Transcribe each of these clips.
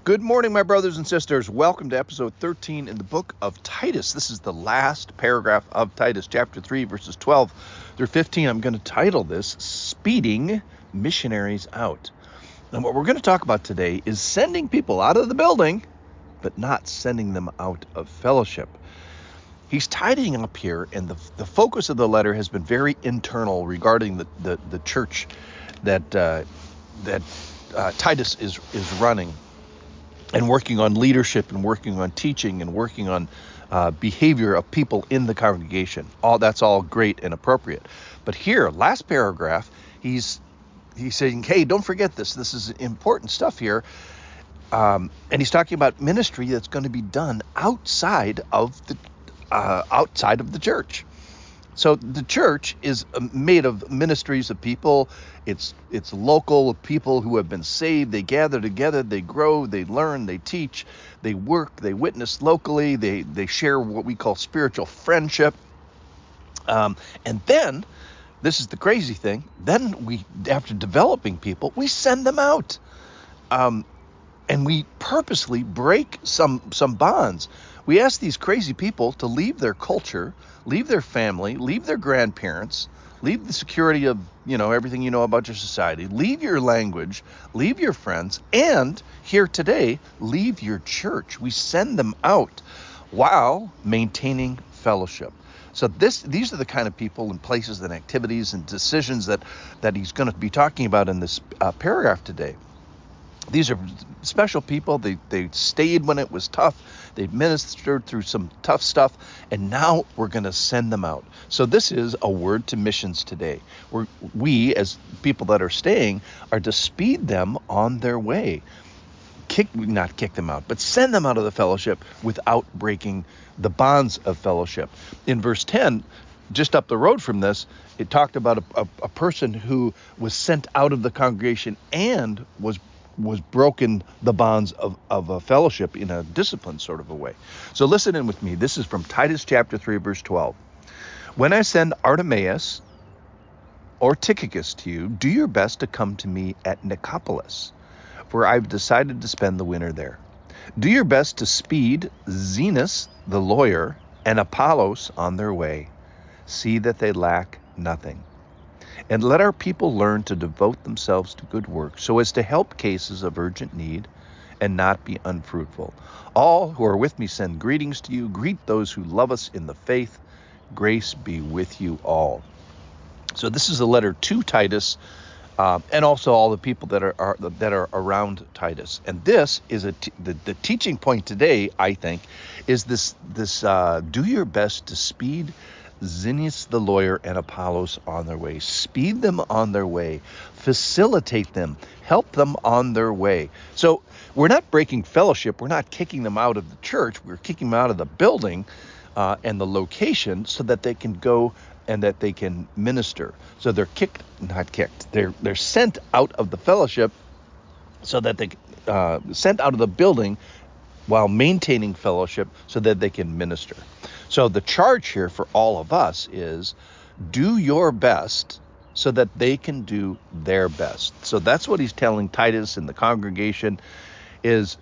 Good morning, my brothers and sisters. Welcome to episode 13 in the book of Titus. This is the last paragraph of Titus, chapter 3, verses 12 through 15. I'm going to title this, Speeding Missionaries Out. And what we're going to talk about today is sending people out of the building, but not sending them out of fellowship. He's tidying up here, and the focus of the letter has been very internal regarding the church that Titus is running, and working on leadership and working on teaching and working on behavior of people in the congregation. That's all great and appropriate. But here, last paragraph, he's saying, hey, don't forget this. This is important stuff here. And he's talking about ministry that's going to be done outside of the church. So the church is made of ministries of people. It's local people who have been saved. They gather together, they grow, they learn, they teach, they work, they witness locally, they share what we call spiritual friendship. And then, this is the crazy thing, then we, after developing people, we send them out. And we purposely break some bonds. We ask these crazy people to leave their culture, leave their family, leave their grandparents, leave the security of, everything you know about your society, leave your language, leave your friends, and here today, leave your church. We send them out while maintaining fellowship. So these are the kind of people and places and activities and decisions that he's going to be talking about in this paragraph today. These are special people. They stayed when it was tough. They ministered through some tough stuff, and now we're going to send them out. So this is a word to missions today. We, as people that are staying, are to speed them on their way. Not kick them out, but send them out of the fellowship without breaking the bonds of fellowship. In verse 10, just up the road from this, it talked about a person who was sent out of the congregation and was broken the bonds of a fellowship in a disciplined sort of a way. So listen in with me. This is from Titus chapter 3, verse 12. When I send Artemas or Tychicus to you, do your best to come to me at Nicopolis, for I've decided to spend the winter there. Do your best to speed Zenas the lawyer and Apollos on their way. See that they lack nothing. And let our people learn to devote themselves to good work, so as to help cases of urgent need and not be unfruitful. All who are with me send greetings to you. Greet those who love us in the faith. Grace be with you all. So this is a letter to Titus, and also all the people that are around Titus. And this is the teaching point today, I think, is this do your best to speed Zenas the lawyer and Apollos on their way. Speed them on their way. Facilitate them. Help them on their way. So we're not breaking fellowship. We're not kicking them out of the church. We're kicking them out of the building and the location so that they can go and that they can minister. So they're not kicked. They're sent out of the fellowship so that they sent out of the building while maintaining fellowship so that they can minister. So the charge here for all of us is do your best so that they can do their best. So that's what he's telling Titus and the congregation is,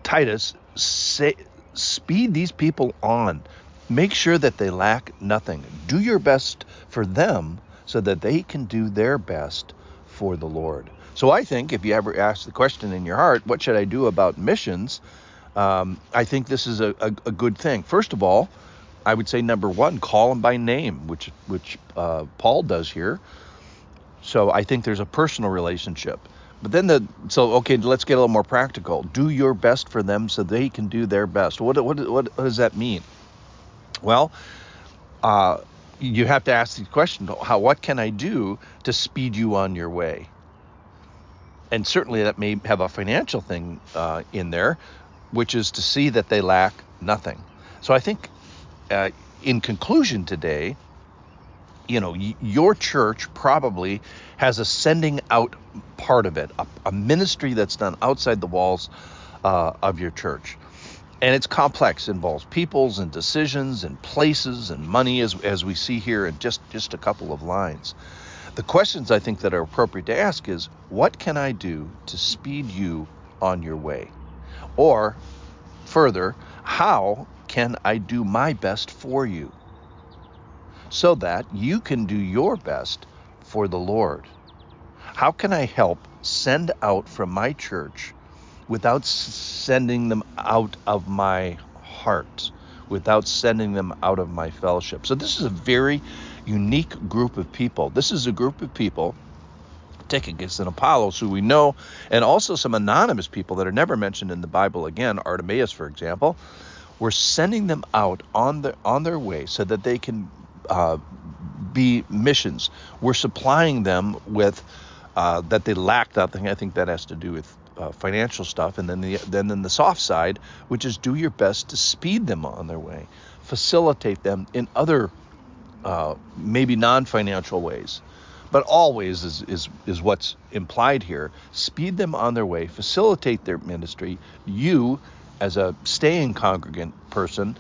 Titus, speed these people on. Make sure that they lack nothing. Do your best for them so that they can do their best for the Lord. So I think if you ever ask the question in your heart, what should I do about missions? I think this is a good thing. First of all, I would say number one, call them by name, which Paul does here. So I think there's a personal relationship. But then let's get a little more practical. Do your best for them so they can do their best. What does that mean? Well, you have to ask the question, what can I do to speed you on your way? And certainly that may have a financial thing in there, which is to see that they lack nothing. So I think in conclusion today, your church probably has a sending out part of it, a ministry that's done outside the walls of your church. And it's complex, involves peoples and decisions and places and money, as we see here in just a couple of lines. The questions I think that are appropriate to ask is, what can I do to speed you on your way? Or further, how can I do my best for you so that you can do your best for the Lord? How can I help send out from my church without sending them out of my heart, without sending them out of my fellowship? So this is a very unique group of people. This is a group of people, Tychicus and Apollos, who we know, and also some anonymous people that are never mentioned in the Bible again, Artemas, for example. We're sending them out on their way so that they can be missions. We're supplying them with that they lack nothing. I think that has to do with financial stuff, and then the soft side, which is do your best to speed them on their way, facilitate them in other maybe non-financial ways, but always is what's implied here. Speed them on their way, facilitate their ministry. You, as a staying congregant person,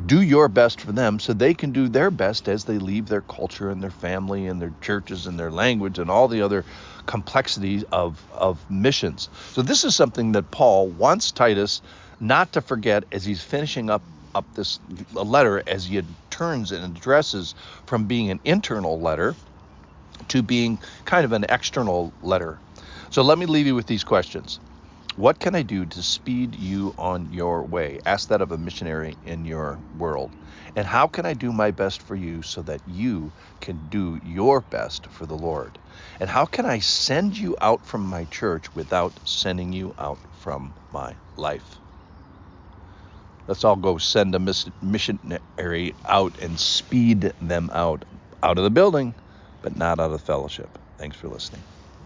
do your best for them so they can do their best as they leave their culture and their family and their churches and their language and all the other complexities of missions. So this is something that Paul wants Titus not to forget as he's finishing up this letter, as he turns and addresses from being an internal letter to being kind of an external letter. So let me leave you with these questions. What can I do to speed you on your way? Ask that of a missionary in your world. And how can I do my best for you so that you can do your best for the Lord? And how can I send you out from my church without sending you out from my life? Let's all go send a missionary out and speed them out of the building, but not out of fellowship. Thanks for listening.